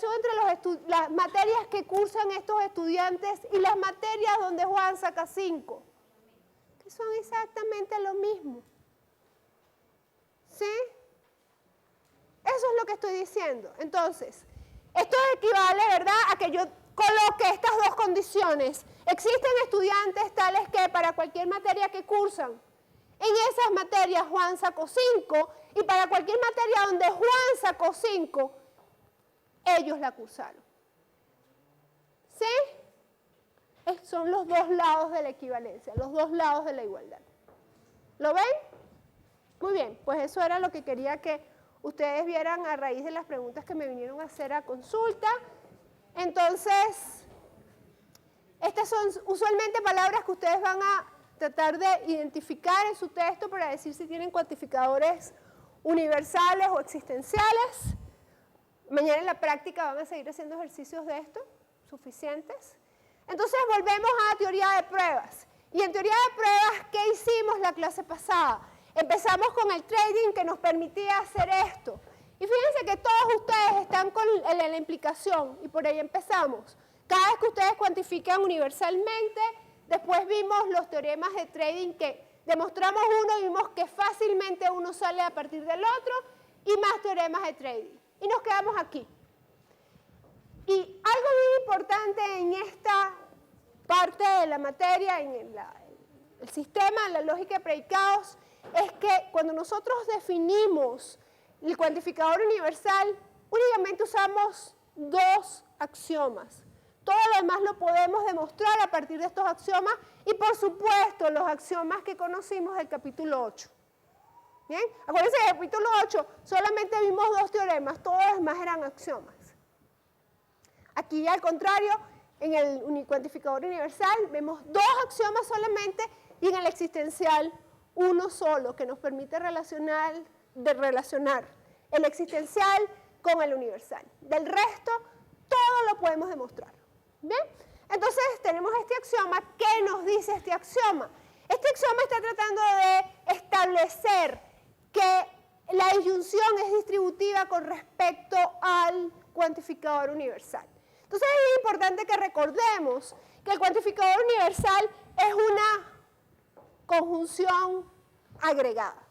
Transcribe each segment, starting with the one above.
relación entre las materias que cursan estos estudiantes y las materias donde Juan saca 5, que son exactamente lo mismo. ¿Sí? Eso es lo que estoy diciendo. Entonces, esto equivale, ¿verdad?, a que yo coloque estas dos condiciones. Existen estudiantes tales que para cualquier materia que cursan, en esas materias Juan sacó 5, y para cualquier materia donde Juan sacó 5, ellos la cursaron. ¿Sí? Son los dos lados de la equivalencia, los dos lados de la igualdad. ¿Lo ven? Muy bien, pues eso era lo que quería que ustedes vieran a raíz de las preguntas que me vinieron a hacer a consulta. Entonces, estas son usualmente palabras que ustedes van a tratar de identificar en su texto para decir si tienen cuantificadores universales o existenciales. Mañana en la práctica van a seguir haciendo ejercicios de esto, suficientes. Entonces volvemos a teoría de pruebas. Y en teoría de pruebas, ¿qué hicimos la clase pasada? Empezamos con el trading que nos permitía hacer esto. Y fíjense que todos ustedes están con la implicación, y por ahí empezamos. Cada vez que ustedes cuantifican universalmente, después vimos los teoremas de trading que demostramos uno y vimos que fácilmente uno sale a partir del otro, y más teoremas de trading. Y nos quedamos aquí. Y algo muy importante en esta parte de la materia, en el sistema, en la lógica de predicados, es que cuando nosotros definimos el cuantificador universal, únicamente usamos dos axiomas. Todo lo demás lo podemos demostrar a partir de estos axiomas y, por supuesto, los axiomas que conocimos del capítulo 8. ¿Bien? Acuérdense que en el capítulo 8 solamente vimos dos teoremas, todos los demás eran axiomas. Aquí, al contrario, en el cuantificador universal vemos dos axiomas solamente y en el existencial uno solo que nos permite relacionar el existencial con el universal. Del resto, todo lo podemos demostrar. ¿Bien? Entonces, tenemos este axioma. ¿Qué nos dice este axioma? Este axioma está tratando de establecer que la disyunción es distributiva con respecto al cuantificador universal. Entonces, es importante que recordemos que el cuantificador universal es una conjunción agregada.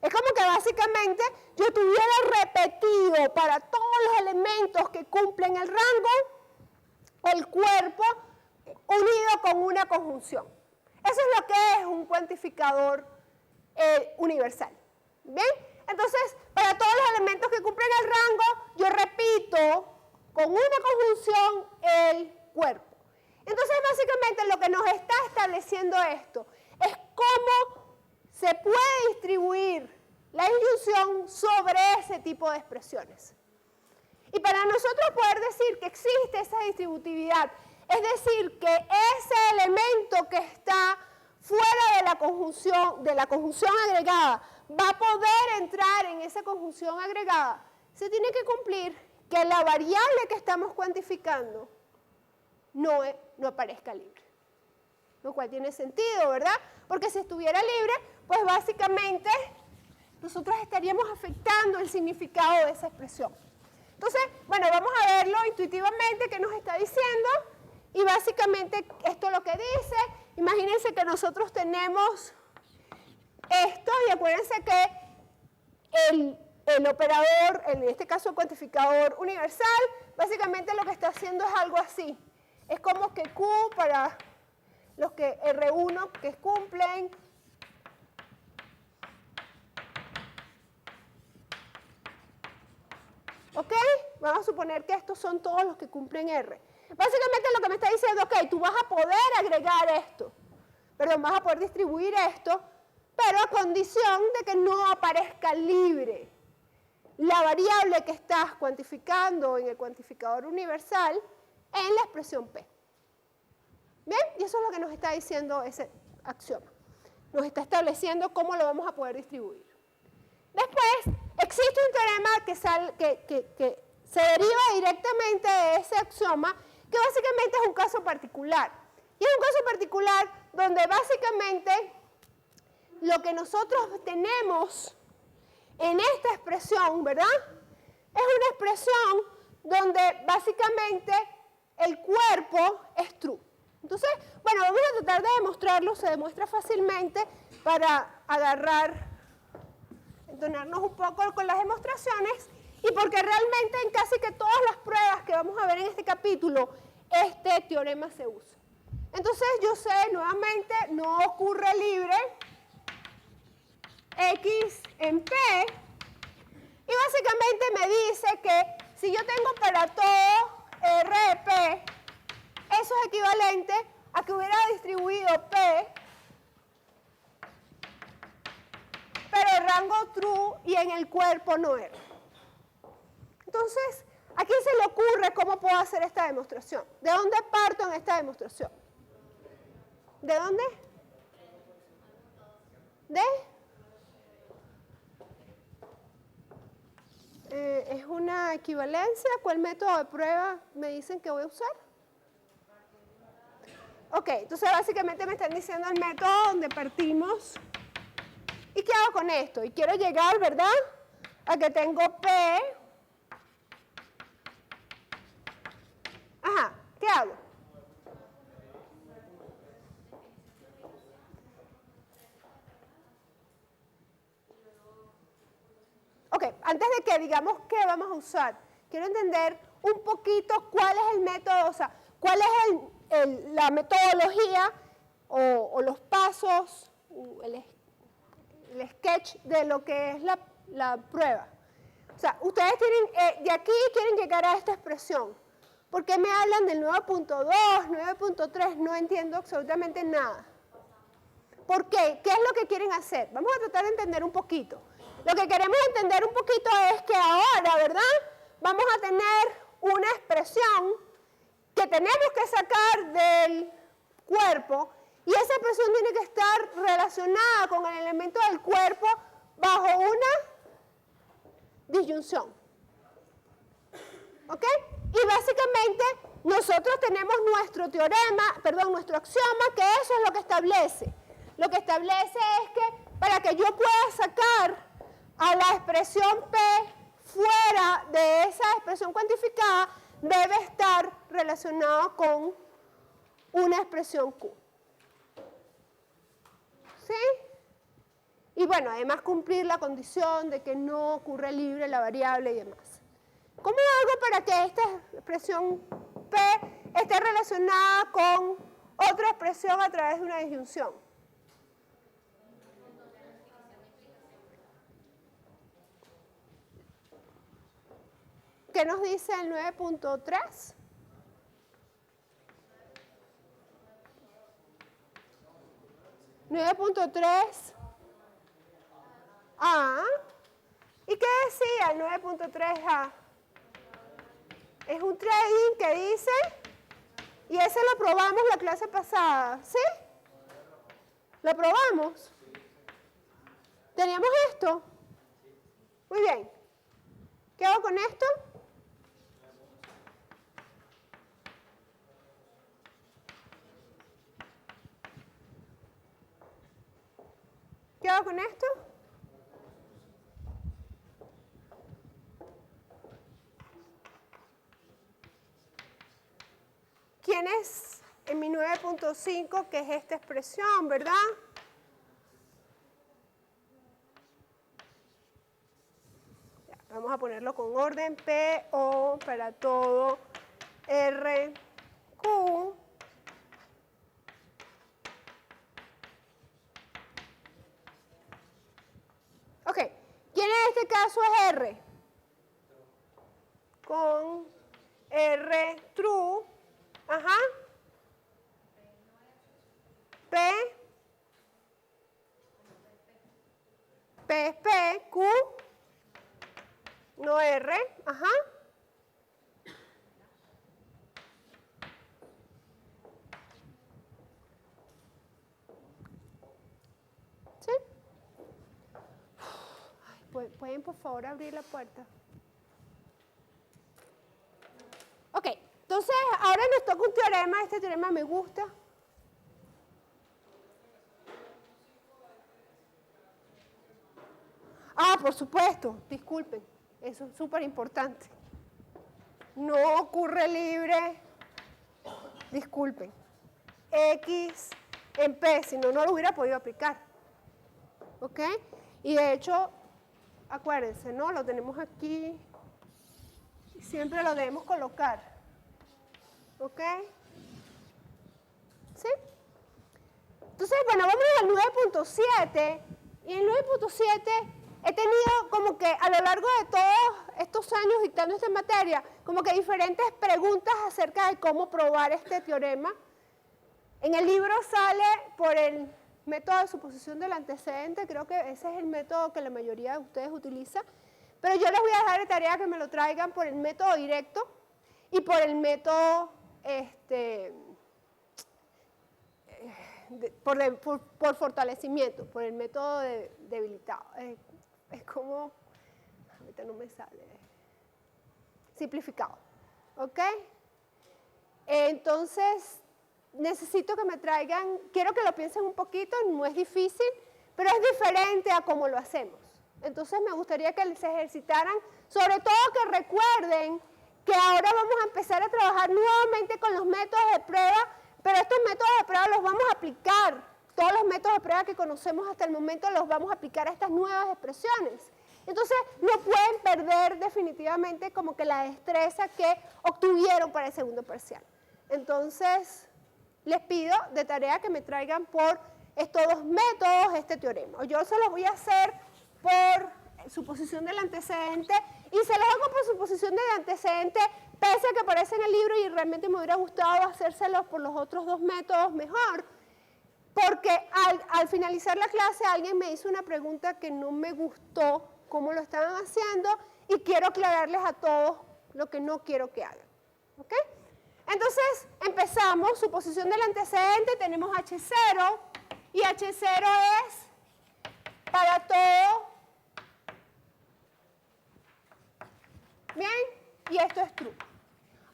Es como que básicamente yo tuviera repetido para todos los elementos que cumplen el rango, el cuerpo unido con una conjunción. Eso es lo que es un cuantificador universal. ¿Bien? Entonces, para todos los elementos que cumplen el rango, yo repito con una conjunción el cuerpo. Entonces, básicamente lo que nos está estableciendo esto es cómo se puede distribuir la disyunción sobre ese tipo de expresiones. Y para nosotros poder decir que existe esa distributividad, es decir, que ese elemento que está fuera de la conjunción agregada, va a poder entrar en esa conjunción agregada, se tiene que cumplir que la variable que estamos cuantificando no aparezca libre. Lo cual tiene sentido, ¿verdad? Porque si estuviera libre, pues básicamente nosotros estaríamos afectando el significado de esa expresión. Entonces, bueno, vamos a verlo intuitivamente qué nos está diciendo. Y básicamente esto es lo que dice. Imagínense que nosotros tenemos esto y acuérdense que el operador, en este caso el cuantificador universal, básicamente lo que está haciendo es algo así. Es como que Q para los que R1 que cumplen. ¿Ok? Vamos a suponer que estos son todos los que cumplen R. Básicamente lo que me está diciendo, ok, tú vas a poder agregar esto, perdón, vas a poder distribuir esto, pero a condición de que no aparezca libre la variable que estás cuantificando en el cuantificador universal en la expresión P. ¿Bien? Y eso es lo que nos está diciendo ese axioma. Nos está estableciendo cómo lo vamos a poder distribuir. Después, existe un teorema que se deriva directamente de ese axioma, que básicamente es un caso particular. Y es un caso particular donde básicamente lo que nosotros tenemos en esta expresión, ¿verdad? Es una expresión donde básicamente el cuerpo es true. Entonces, bueno, vamos a tratar de demostrarlo, se demuestra fácilmente para entonarnos un poco con las demostraciones y porque realmente en casi que todas las pruebas que vamos a ver en este capítulo, este teorema se usa. Entonces, yo sé, nuevamente, no ocurre libre X en P y básicamente me dice que si yo tengo para todo R de P, eso es equivalente a que hubiera distribuido P, pero el rango true y en el cuerpo no R. Entonces, ¿a quién se le ocurre cómo puedo hacer esta demostración? ¿De dónde parto en esta demostración? ¿De dónde? ¿De? ¿Es una equivalencia? ¿Cuál método de prueba me dicen que voy a usar? Ok, entonces básicamente me están diciendo el método donde partimos. ¿Y qué hago con esto? Y quiero llegar, ¿verdad? A que tengo P. Ajá, ¿qué hago? Ok, antes de que digamos qué vamos a usar, quiero entender un poquito cuál es el método, o sea, cuál es la metodología o los pasos, el sketch de lo que es la prueba. O sea, ustedes tienen, de aquí quieren llegar a esta expresión. ¿Por qué me hablan del 9.2, 9.3? No entiendo absolutamente nada. ¿Por qué? ¿Qué es lo que quieren hacer? Vamos a tratar de entender un poquito. Lo que queremos entender un poquito es que ahora, ¿verdad? Vamos a tener una expresión que tenemos que sacar del cuerpo y esa expresión tiene que estar relacionada con el elemento del cuerpo bajo una disyunción. ¿Ok? Y básicamente nosotros tenemos nuestro teorema, perdón, nuestro axioma, que eso es lo que establece. Lo que establece es que para que yo pueda sacar a la expresión P fuera de esa expresión cuantificada, debe estar relacionado con una expresión Q. ¿Sí? Y bueno, además cumplir la condición de que no ocurre libre la variable y demás. ¿Cómo hago para que esta expresión P esté relacionada con otra expresión a través de una disyunción? ¿Qué nos dice el 9.3? ¿9.3? A. ¿Y qué decía el 9.3A? Es un trading que dice, y ese lo probamos la clase pasada, ¿sí? ¿Lo probamos? ¿Teníamos esto? Muy bien. ¿Qué hago con esto? ¿Qué hago con esto? ¿Quién es en mi 9.5, que es esta expresión, verdad? Ya, vamos a ponerlo con orden. P, O para todo, R, Q. Ok, ¿quién en este caso es R? Con R, true. Ajá. P. P es P, Q. No R. Ajá. ¿Sí? Ay, ¿pueden por favor abrir la puerta? Ok, entonces ahora nos toca un teorema. Este teorema me gusta. Ah, por supuesto, disculpen, eso es súper importante. no ocurre libre, disculpen, X en P, si no, no lo hubiera podido aplicar. ¿Ok? Y de hecho, acuérdense, ¿no? Lo tenemos aquí, siempre lo debemos colocar. ¿Ok? ¿Sí? Entonces, bueno, vamos al 9.7, y en el 9.7 he tenido como que a lo largo de todos estos años dictando esta materia, como que diferentes preguntas acerca de cómo probar este teorema. En el libro sale por el método de suposición del antecedente, creo que ese es el método que la mayoría de ustedes utiliza, pero yo les voy a dejar de tarea que me lo traigan por el método directo y por el método por fortalecimiento, por el método debilitado. Es como, ahorita no me sale, simplificado. ¿Ok? Entonces, necesito que me traigan, quiero que lo piensen un poquito, no es difícil, pero es diferente a cómo lo hacemos. Entonces, me gustaría que se ejercitaran, sobre todo que recuerden que ahora vamos a empezar a trabajar nuevamente con los métodos de prueba, pero estos métodos de prueba los vamos a aplicar. Todos los métodos de prueba que conocemos hasta el momento los vamos a aplicar a estas nuevas expresiones. Entonces, no pueden perder definitivamente como que la destreza que obtuvieron para el segundo parcial. Entonces, les pido de tarea que me traigan por estos dos métodos este teorema. Yo se los voy a hacer por suposición del antecedente y se los hago por suposición del antecedente pese a que aparece en el libro y realmente me hubiera gustado hacérselos por los otros dos métodos mejor, porque al finalizar la clase alguien me hizo una pregunta que no me gustó cómo lo estaban haciendo y quiero aclararles a todos lo que no quiero que hagan. ¿Ok? Entonces, empezamos, suposición del antecedente, tenemos H0, y H0 es para todo, ¿bien? Y esto es true.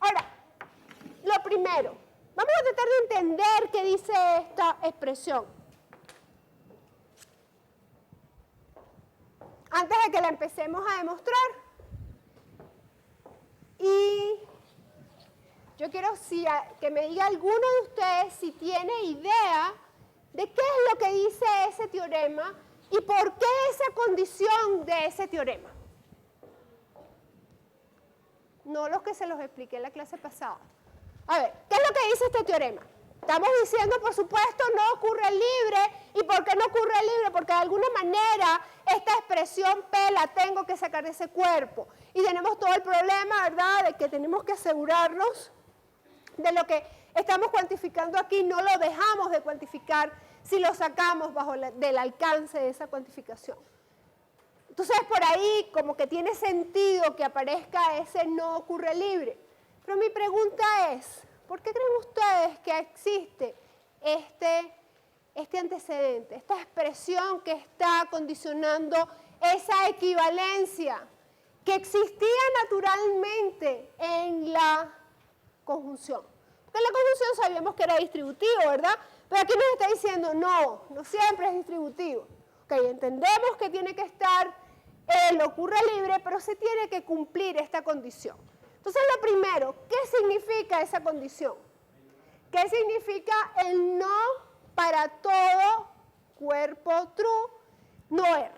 Ahora, lo primero, vamos a tratar de entender qué dice esta expresión. Antes de que la empecemos a demostrar. Y yo quiero que me diga alguno de ustedes si tiene idea de qué es lo que dice ese teorema y por qué esa condición de ese teorema. No los que se los expliqué en la clase pasada. A ver, ¿qué es lo que dice este teorema? Estamos diciendo, por supuesto, no ocurre libre. ¿Y por qué no ocurre libre? Porque de alguna manera esta expresión P la tengo que sacar de ese cuerpo. Y tenemos todo el problema, ¿verdad?, de que tenemos que asegurarnos de lo que estamos cuantificando aquí, no lo dejamos de cuantificar si lo sacamos del alcance de esa cuantificación. Entonces, por ahí como que tiene sentido que aparezca ese no ocurre libre. Pero mi pregunta es, ¿por qué creen ustedes que existe este antecedente, esta expresión que está condicionando esa equivalencia que existía naturalmente en la conjunción? Porque en la conjunción sabíamos que era distributivo, ¿verdad? Pero aquí nos está diciendo, no siempre es distributivo. Ok, entendemos que tiene que estar el ocurre libre, pero se tiene que cumplir esta condición. Entonces, lo primero, ¿qué significa esa condición? ¿Qué significa el no para todo cuerpo true, no R?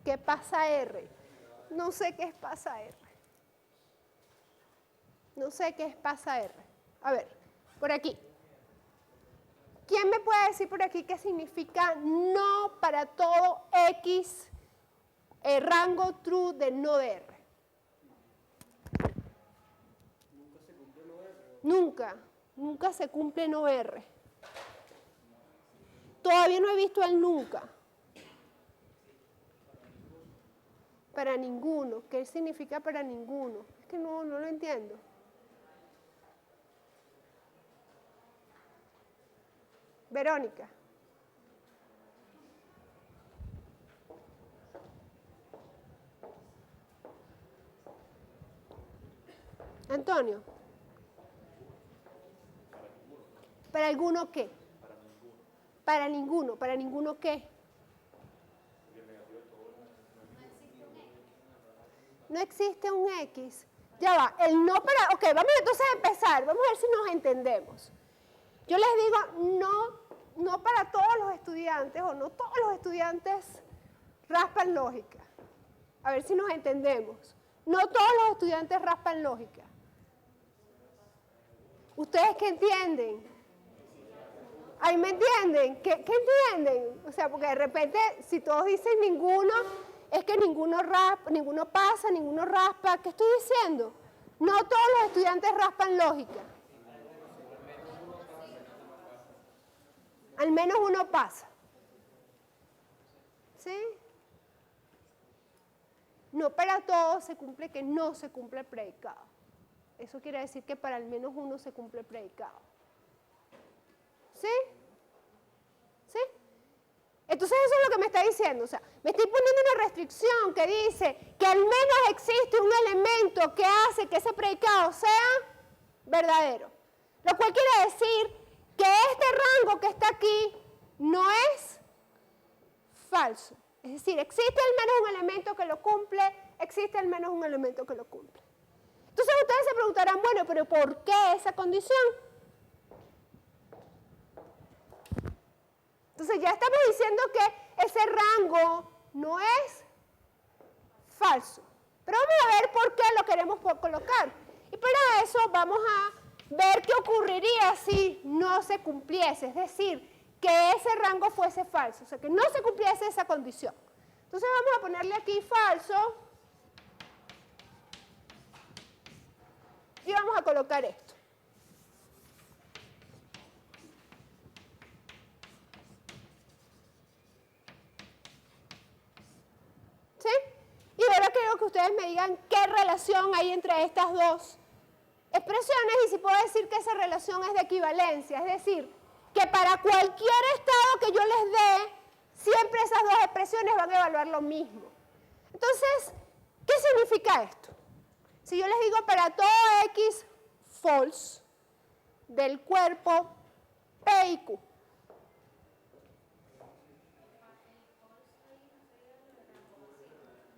¿Qué pasa R? No sé qué es pasa R. No sé qué es pasa R. A ver, por aquí. ¿Quién me puede decir por aquí qué significa no para todo X, rango true de no de R? Nunca se cumple no R. Todavía no he visto el nunca. Para ninguno. ¿Qué significa para ninguno? Es que no lo entiendo. Verónica. Antonio. ¿Para alguno qué? Para ninguno. ¿Para ninguno qué? no existe un X. Ya va, el no para... Ok, vamos entonces a empezar, vamos a ver si nos entendemos. Yo les digo, no para todos los estudiantes, o no todos los estudiantes raspan lógica. A ver si nos entendemos. No todos los estudiantes raspan lógica. ¿Ustedes qué entienden? ¿Ahí me entienden? ¿Qué entienden? O sea, porque de repente, si todos dicen ninguno, es que ninguno pasa, ninguno raspa. ¿Qué estoy diciendo? No todos los estudiantes raspan lógica. Al menos uno pasa. ¿Sí? No para todos se cumple que no se cumple el predicado. Eso quiere decir que para al menos uno se cumple el predicado. ¿Sí? ¿Sí? Entonces eso es lo que me está diciendo. O sea, me estoy poniendo una restricción que dice que al menos existe un elemento que hace que ese predicado sea verdadero. Lo cual quiere decir que este rango que está aquí no es falso. Es decir, existe al menos un elemento que lo cumple, existe al menos un elemento que lo cumple. Entonces ustedes se preguntarán, bueno, pero ¿por qué esa condición? Entonces ya estamos diciendo que ese rango no es falso. Pero vamos a ver por qué lo queremos colocar. Y para eso vamos a ver qué ocurriría si no se cumpliese. Es decir, que ese rango fuese falso. O sea, que no se cumpliese esa condición. Entonces vamos a ponerle aquí falso. Y vamos a colocar esto. ¿Sí? Y ahora quiero que ustedes me digan qué relación hay entre estas dos expresiones y si puedo decir que esa relación es de equivalencia. Es decir, que para cualquier estado que yo les dé, siempre esas dos expresiones van a evaluar lo mismo. Entonces, ¿qué significa esto? Si yo les digo para todo X false del cuerpo P y Q.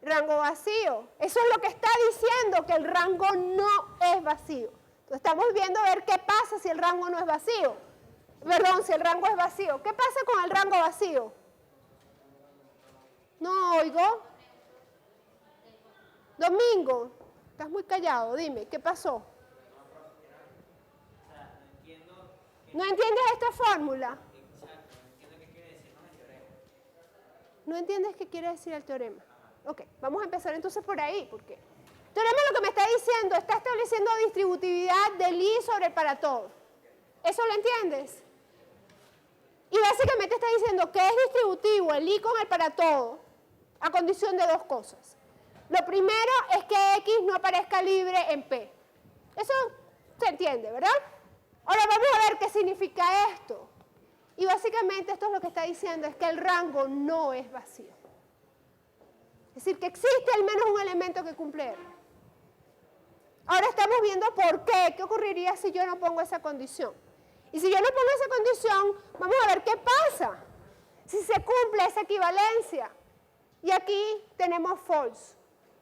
Rango vacío. Eso es lo que está diciendo, que el rango no es vacío. Entonces estamos viendo a ver qué pasa si el rango no es vacío. Perdón, si el rango es vacío. ¿Qué pasa con el rango vacío? No oigo. Domingo, estás muy callado, dime, ¿qué pasó? ¿No entiendes esta fórmula? ¿No entiendes qué quiere decir el teorema? Ok, vamos a empezar entonces por ahí, porque el teorema lo que me está diciendo, está estableciendo distributividad del I sobre el para todo. ¿Eso lo entiendes? Y básicamente está diciendo que es distributivo el I con el para todo, a condición de dos cosas. Lo primero es que X no aparezca libre en P. Eso se entiende, ¿verdad? Ahora vamos a ver qué significa esto. Y básicamente esto es lo que está diciendo, es que el rango no es vacío. Es decir, que existe al menos un elemento que cumple R. Ahora estamos viendo por qué. ¿Qué ocurriría si yo no pongo esa condición? Y si yo no pongo esa condición, vamos a ver qué pasa. Si se cumple esa equivalencia. Y aquí tenemos false.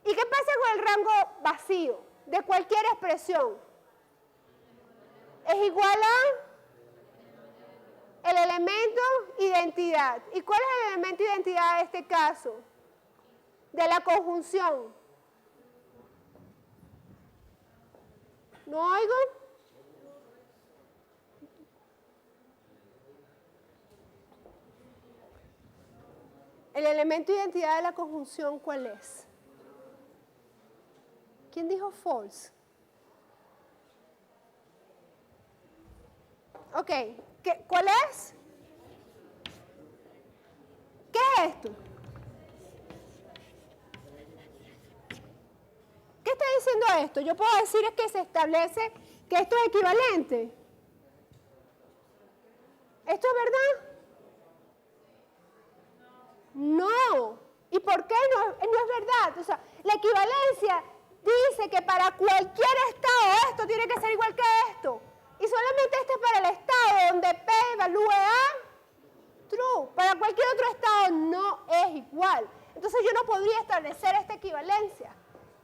¿Y qué pasa con el rango vacío de cualquier expresión? Es igual a el elemento identidad. ¿Y cuál es el elemento identidad en este caso? De la conjunción. ¿No oigo? El elemento identidad de la conjunción, ¿cuál es? ¿Quién dijo false? Ok, ¿cuál es? ¿Qué es esto? ¿Qué está diciendo esto? Yo puedo decir es que se establece que esto es equivalente. ¿Esto es verdad? No. ¿Y por qué no es verdad? O sea, la equivalencia dice que para cualquier estado esto tiene que ser igual que esto. Y solamente este es para el estado donde P evalúe a true. Para cualquier otro estado no es igual. Entonces yo no podría establecer esta equivalencia.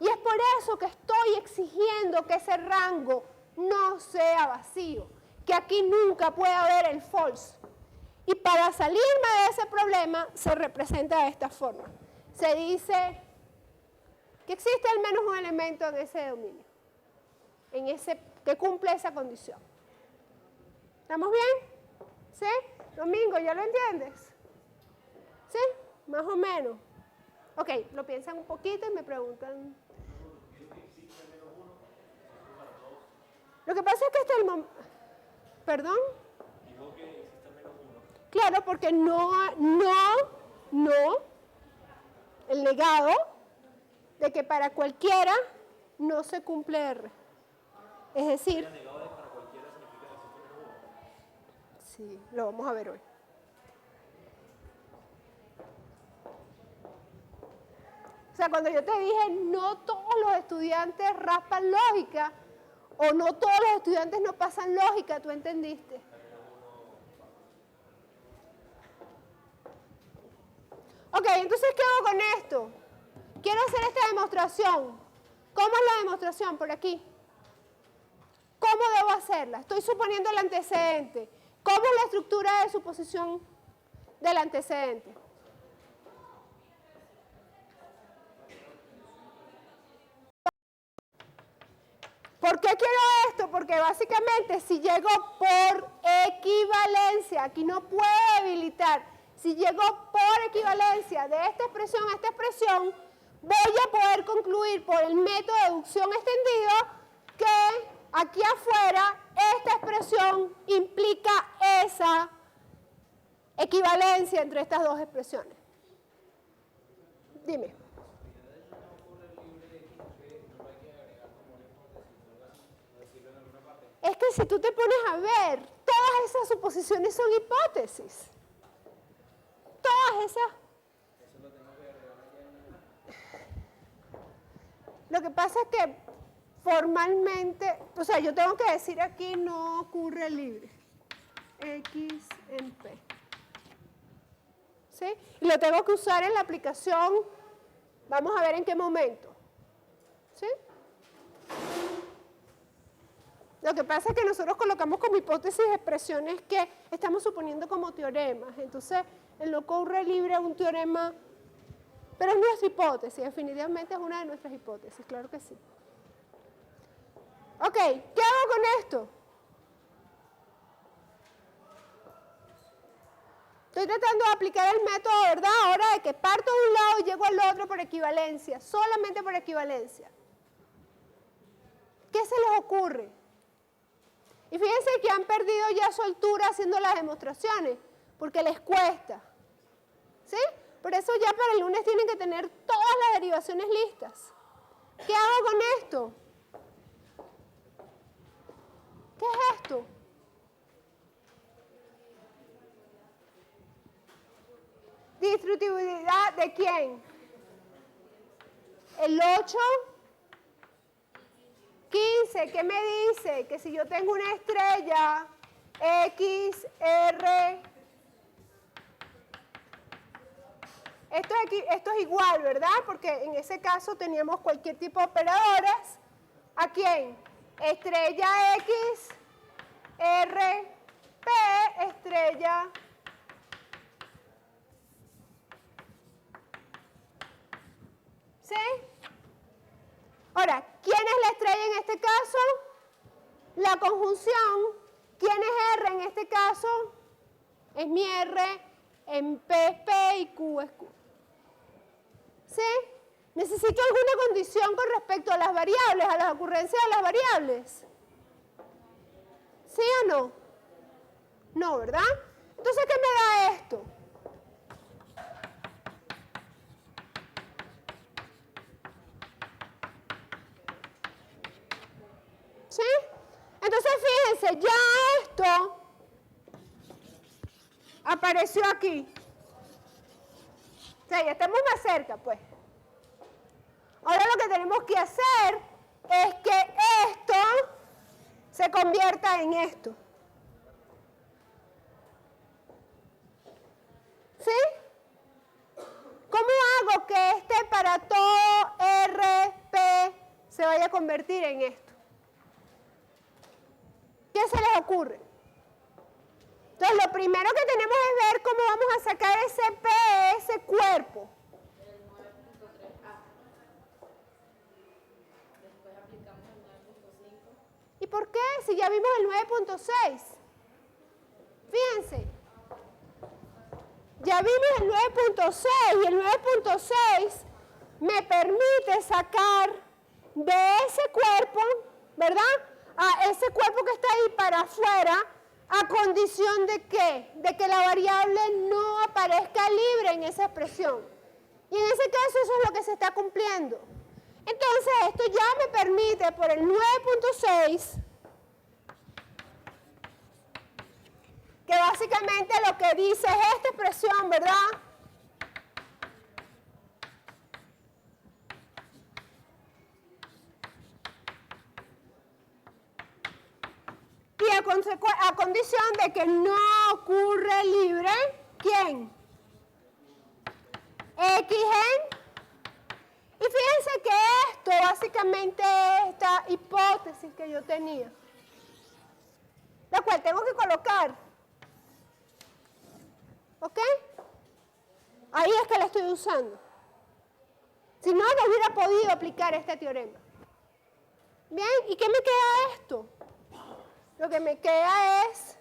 Y es por eso que estoy exigiendo que ese rango no sea vacío, que aquí nunca puede haber el false. Y para salirme de ese problema se representa de esta forma. Se dice que existe al menos un elemento en ese dominio, que cumple esa condición. ¿Estamos bien? ¿Sí? Domingo, ¿ya lo entiendes? ¿Sí? Más o menos. Ok, lo piensan un poquito y me preguntan. Lo que pasa es que hasta el momento... ¿Perdón? Claro, porque el negado de que para cualquiera no se cumple R. Es decir... Sí, lo vamos a ver hoy. O sea, cuando yo te dije, no todos los estudiantes raspan lógica, o no todos los estudiantes no pasan lógica, tú entendiste. Ok, entonces, ¿qué hago con esto? Quiero hacer esta demostración. ¿Cómo es la demostración? Por aquí. ¿Cómo debo hacerla? Estoy suponiendo el antecedente. ¿Cómo es la estructura de suposición del antecedente? ¿Por qué quiero esto? Porque básicamente si llego por equivalencia, aquí no puedo habilitar, si llego por equivalencia de esta expresión a esta expresión, voy a poder concluir por el método de deducción extendido que aquí afuera esta expresión implica esa equivalencia entre estas dos expresiones. Dime. Es que si tú te pones a ver, todas esas suposiciones son hipótesis. Todas esas. Lo que pasa es que formalmente, o sea, yo tengo que decir aquí no ocurre libre. X en P. ¿Sí? Y lo tengo que usar en la aplicación, vamos a ver en qué momento. ¿Sí? Lo que pasa es que nosotros colocamos como hipótesis expresiones que estamos suponiendo como teoremas. Entonces, el no ocurre libre es un teorema, pero es nuestra hipótesis, definitivamente es una de nuestras hipótesis, claro que sí. Ok, ¿qué hago con esto? Estoy tratando de aplicar el método, ¿verdad? Ahora de que parto de un lado y llego al otro por equivalencia, solamente por equivalencia. ¿Qué se les ocurre? Y fíjense que han perdido ya soltura haciendo las demostraciones, porque les cuesta. ¿Sí? Por eso ya para el lunes tienen que tener todas las derivaciones listas. ¿Qué hago con esto? ¿Qué es esto? ¿Distributividad de quién? El 8, 15, ¿qué me dice? Que si yo tengo una estrella, X, R, esto es igual, ¿verdad? Porque en ese caso teníamos cualquier tipo de operadores. ¿A quién? Estrella X, R, P, estrella. ¿Sí? Ahora, ¿quién es la estrella en este caso? La conjunción. ¿Quién es R en este caso? Es mi R, en P es P y Q es Q. ¿Sí? ¿Necesito alguna condición con respecto a las variables, a las ocurrencias de las variables? ¿Sí o no? No, ¿verdad? Entonces, ¿qué me da esto? ¿Sí? Entonces, fíjense, ya esto apareció aquí. O sea, ya estamos más cerca, pues. Ahora lo que tenemos que hacer es que esto se convierta en esto. ¿Sí? ¿Cómo hago que para todo R, P, se vaya a convertir en esto. ¿Qué se les ocurre? Entonces, lo primero que tenemos es ver cómo vamos a sacar ese P, ese cuerpo. El 9.3a. Después aplicamos el 9.5. ¿Y por qué? Si ya vimos el 9.6. Fíjense. Ya vimos el 9.6 y el 9.6 me permite sacar de ese cuerpo, ¿verdad? A ese cuerpo que está ahí para afuera, a condición de ¿qué? De que la variable no aparezca libre en esa expresión. Y en ese caso eso es lo que se está cumpliendo. Entonces esto ya me permite por el 9.6, que básicamente lo que dice es esta expresión, ¿verdad? Y a condición de que no ocurre libre, ¿quién? X en. Y fíjense que esto básicamente es esta hipótesis que yo tenía, la cual tengo que colocar. ¿Ok? Ahí es que la estoy usando. Si no, no hubiera podido aplicar este teorema. Bien, ¿y qué me queda esto? Lo que me queda es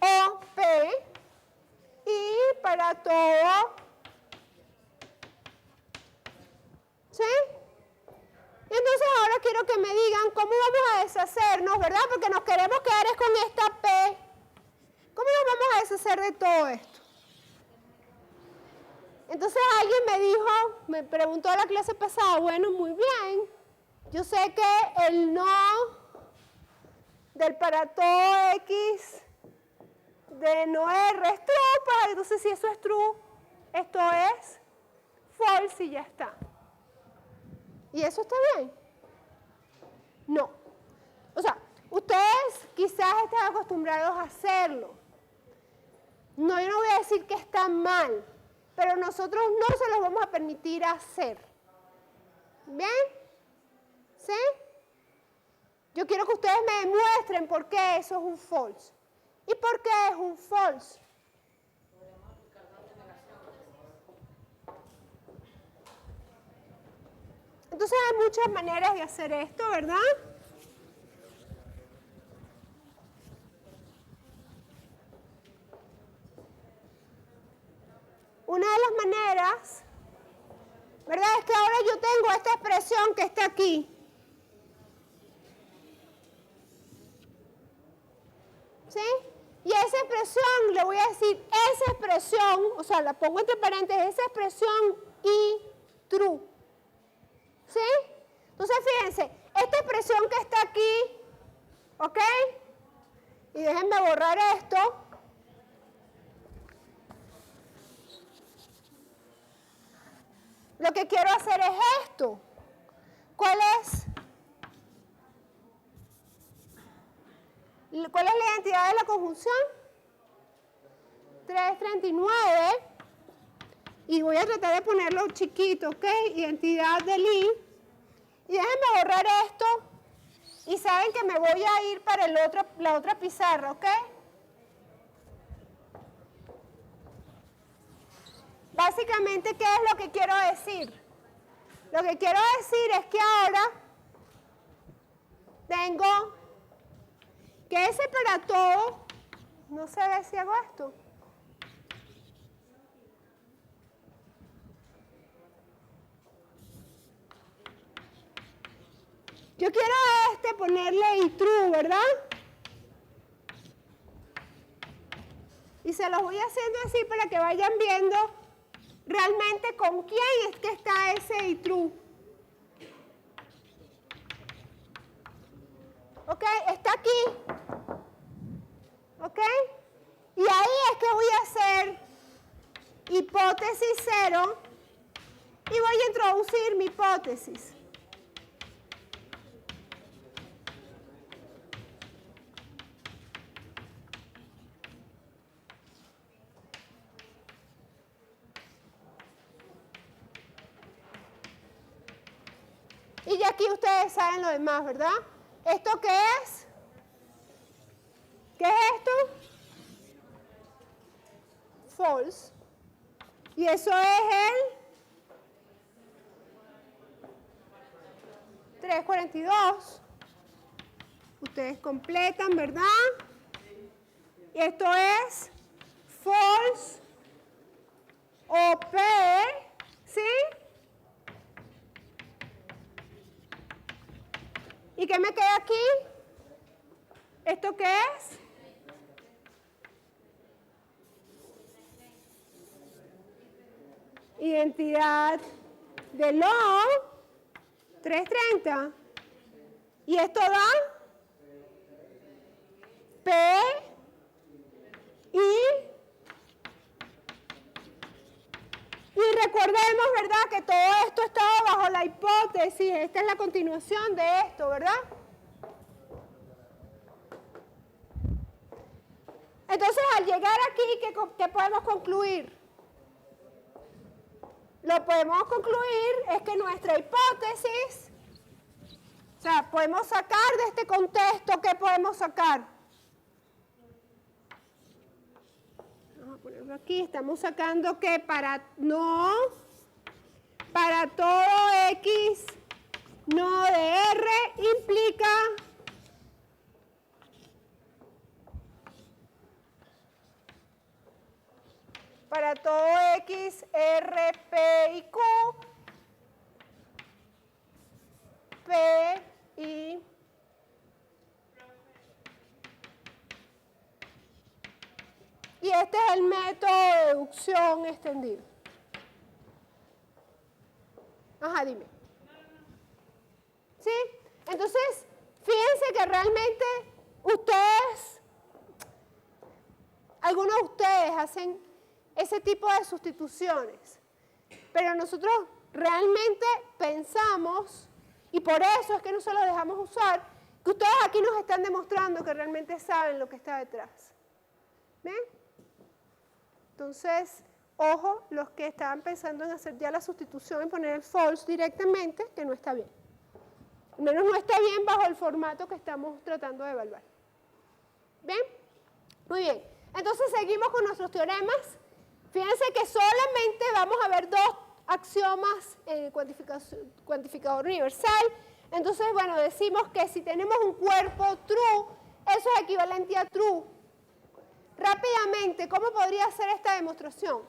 OP y para todo, ¿sí? Y entonces ahora quiero que me digan cómo vamos a deshacernos, ¿verdad? Porque nos queremos quedar es con esta P. ¿Cómo nos vamos a deshacer de todo esto? Entonces alguien me dijo, me preguntó la clase pasada, bueno, muy bien, yo sé que el no del para todo X de no R es true, pues entonces si eso es true, esto es false y ya está. ¿Y eso está bien? No. O sea, ustedes quizás estén acostumbrados a hacerlo. No, yo no voy a decir que está mal, pero nosotros no se los vamos a permitir hacer. ¿Bien? ¿Sí? Yo quiero que ustedes me demuestren por qué eso es un false. ¿Y por qué es un false? Entonces hay muchas maneras de hacer esto, ¿verdad? Una de las maneras, ¿verdad? Es que ahora yo tengo esta expresión que está aquí. ¿Sí? Y esa expresión, le voy a decir, esa expresión, o sea, la pongo entre paréntesis, esa expresión y true. ¿Sí? Entonces, fíjense, esta expresión que está aquí, ¿ok? Y déjenme borrar esto. Lo que quiero hacer es esto. ¿Cuál es? ¿Cuál es la identidad de la conjunción? 339. Y voy a tratar de ponerlo chiquito, ¿ok? Identidad del I. Y déjenme borrar esto. Y saben que me voy a ir para la otra pizarra, ¿ok? Básicamente, ¿qué es lo que quiero decir? Lo que quiero decir es que ahora tengo que ese para todo, no se ve si hago esto. Yo quiero a ponerle y true, ¿verdad? Y se los voy haciendo así para que vayan viendo realmente con quién es que está ese y true. ¿Ok? Está aquí. ¿Ok? Y ahí es que voy a hacer hipótesis 0 y voy a introducir mi hipótesis. que aquí ustedes saben lo demás, ¿verdad? ¿Esto qué es? ¿Qué es esto? False. Y eso es el 342. Ustedes completan, ¿verdad? Y esto es false o pair, ¿sí? ¿Y qué me queda aquí? ¿Esto qué es? Identidad de long 330. ¿Y esto da? P y recordemos, ¿verdad?, que todo esto estaba bajo la hipótesis. Esta es la continuación de esto, ¿verdad? Entonces, al llegar aquí, ¿qué podemos concluir? Lo podemos concluir es que nuestra hipótesis, o sea, podemos sacar de este contexto, ¿qué podemos sacar? Vamos a ponerlo aquí, estamos sacando que para todo X no de R implica para todo X, R, P y Q, P y este es el método de deducción extendido. Ajá, dime. ¿Sí? Entonces, fíjense que realmente algunos de ustedes hacen ese tipo de sustituciones, pero nosotros realmente pensamos, y por eso es que no se lo dejamos usar, que ustedes aquí nos están demostrando que realmente saben lo que está detrás. ¿Ven? Entonces, ojo, los que estaban pensando en hacer ya la sustitución y poner el false directamente, que no está bien. Al menos no está bien bajo el formato que estamos tratando de evaluar. ¿Bien? Muy bien. Entonces, seguimos con nuestros teoremas. Fíjense que solamente vamos a ver dos axiomas en el cuantificador universal. Entonces, bueno, decimos que si tenemos un cuerpo true, eso es equivalente a true. Rápidamente, ¿cómo podría hacer esta demostración?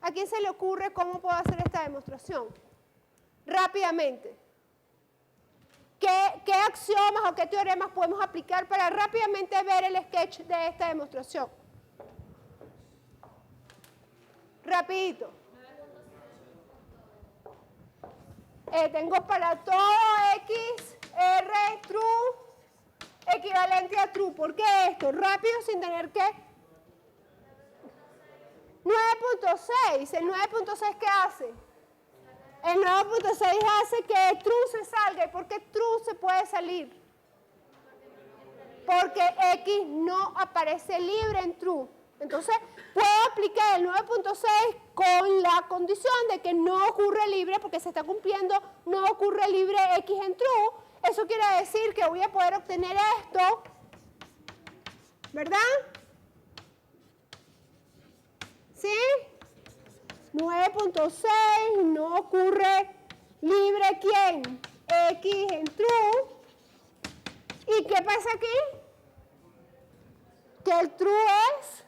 ¿A quién se le ocurre cómo puedo hacer esta demostración? Rápidamente. ¿Qué axiomas o qué teoremas podemos aplicar para rápidamente ver el sketch de esta demostración? Rapidito. Tengo para todo X, R, true, equivalente a true. ¿Por qué esto? Rápido sin tener que... 9.6. ¿El 9.6 qué hace? El 9.6 hace que true se salga. ¿Y por qué true se puede salir? Porque X no aparece libre en true. Entonces, puedo aplicar el 9.6 con la condición de que no ocurre libre, porque se está cumpliendo, no ocurre libre X en true. Eso quiere decir que voy a poder obtener esto, ¿verdad? ¿Sí? 9.6, no ocurre libre ¿quién? X en true. ¿Y qué pasa aquí? Que el true es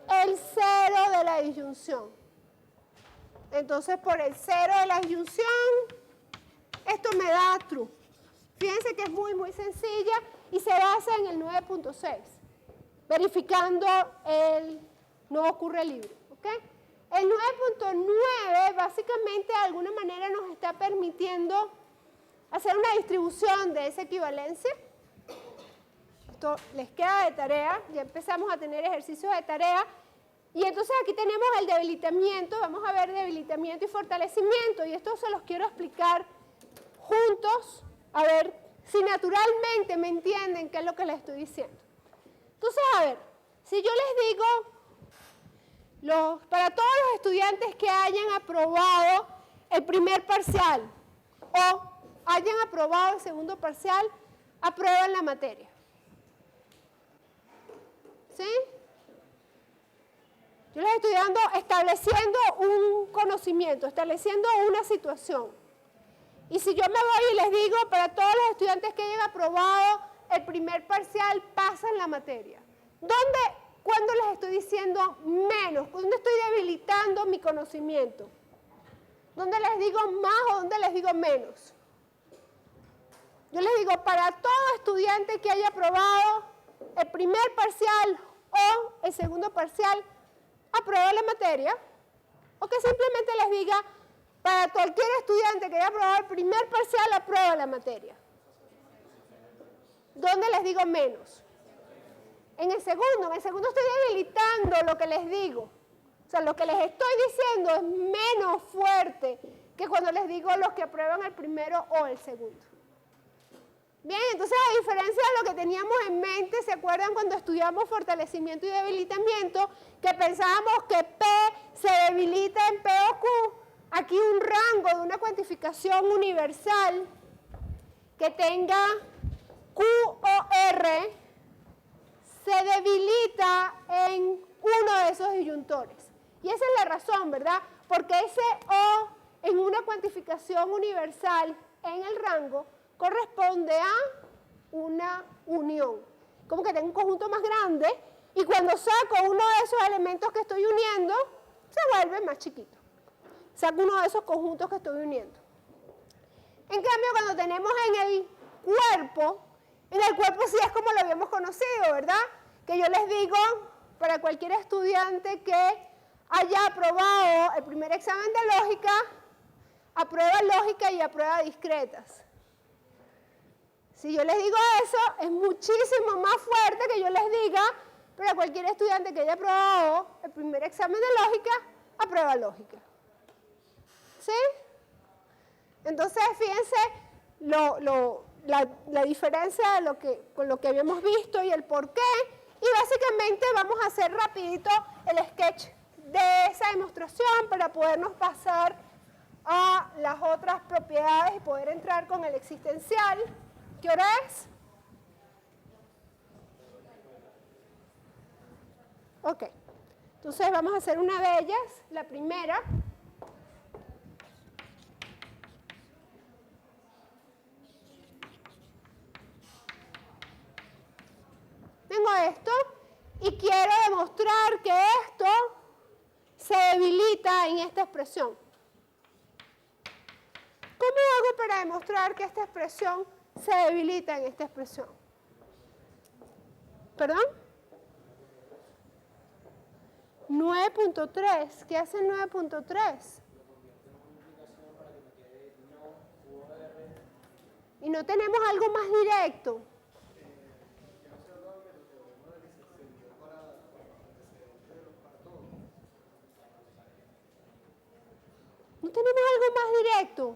el cero de la disyunción. Entonces, por el cero de la disyunción, esto me da true. Fíjense que es muy, muy sencilla y se basa en el 9.6, verificando el no ocurre libre. ¿Okay? El 9.9 básicamente de alguna manera nos está permitiendo hacer una distribución de esa equivalencia. Esto les queda de tarea, ya empezamos a tener ejercicios de tarea. Y entonces aquí tenemos el debilitamiento, vamos a ver debilitamiento y fortalecimiento, y esto se los quiero explicar juntos, a ver si naturalmente me entienden qué es lo que les estoy diciendo. Entonces, a ver, si yo les digo, para todos los estudiantes que hayan aprobado el primer parcial, o hayan aprobado el segundo parcial, aprueban la materia. ¿Sí? Yo les estoy dando, estableciendo un conocimiento, estableciendo una situación. Y si yo me voy y les digo, para todos los estudiantes que hayan aprobado el primer parcial, pasan la materia. ¿Cuándo les estoy diciendo menos? ¿Dónde estoy debilitando mi conocimiento? ¿Dónde les digo más o dónde les digo menos? Yo les digo, para todo estudiante que haya aprobado el primer parcial o el segundo parcial, aprueba la materia, o que simplemente les diga, para cualquier estudiante que haya aprobado el primer parcial, aprueba la materia. ¿Dónde les digo menos? En el segundo estoy debilitando lo que les digo. O sea, lo que les estoy diciendo es menos fuerte que cuando les digo los que aprueban el primero o el segundo. Bien, entonces a diferencia de lo que teníamos en mente, ¿se acuerdan cuando estudiamos fortalecimiento y debilitamiento? Que pensábamos que P se debilita en P o Q. Aquí un rango de una cuantificación universal que tenga Q o R se debilita en uno de esos disyuntores. Y esa es la razón, ¿verdad? Porque ese O en una cuantificación universal en el rango corresponde a una unión. Como que tengo un conjunto más grande y cuando saco uno de esos elementos que estoy uniendo, se vuelve más chiquito. Saco uno de esos conjuntos que estoy uniendo. En cambio, cuando tenemos en el cuerpo sí es como lo habíamos conocido, ¿verdad? Que yo les digo, para cualquier estudiante que haya aprobado el primer examen de lógica, aprueba lógica y aprueba discretas. Si yo les digo eso, es muchísimo más fuerte que yo les diga, para cualquier estudiante que haya aprobado el primer examen de lógica, aprueba lógica. ¿Sí? Entonces, fíjense la diferencia con lo que habíamos visto y el por qué. Y básicamente vamos a hacer rapidito el sketch de esa demostración para podernos pasar a las otras propiedades y poder entrar con el existencial. ¿Qué hora es? Ok. Entonces vamos a hacer una de ellas, la primera. Tengo esto y quiero demostrar que esto se debilita en esta expresión. ¿Cómo hago para demostrar que esta expresión se debilita en esta expresión? ¿Perdón? 9.3. ¿Qué hace el 9.3? Y no tenemos algo más directo. No tenemos algo más directo.